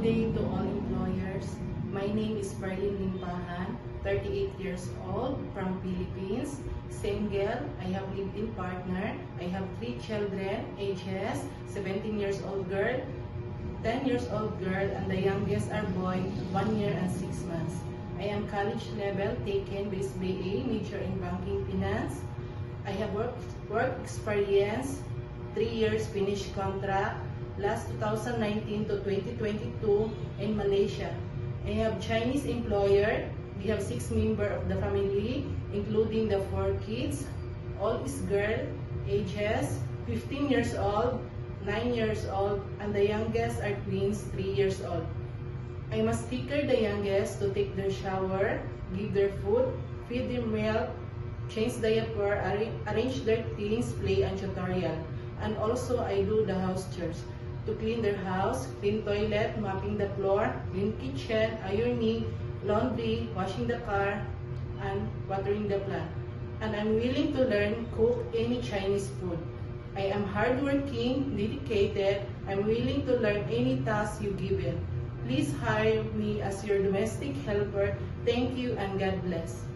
day to all employers. My name is Berlin Limpahan, 38 years old, from Philippines. Single, I have lived-in partner. I have 3 children, ages 17 years old girl, 10 years old girl, and the youngest are boy, 1 year and 6 months. I am college level, taken BA, major in banking finance. I have work experience, 3 years finished contract, last 2019 to 2022 in Malaysia. I have Chinese employer. We have 6 members of the family, including the 4 kids. All is girl, ages 15 years old, 9 years old, and the youngest are twins, 3 years old. I must take care the youngest to take their shower, give their food, feed their milk, change diaper, arrange their things, play and tutorial. And also I do the house chores. To clean their house, clean toilet, mopping the floor, clean kitchen, ironing, laundry, washing the car, and watering the plant. And I'm willing to learn cook any Chinese food. I am hardworking, dedicated. I'm willing to learn any task you give it. Please hire me as your domestic helper. Thank you and God bless.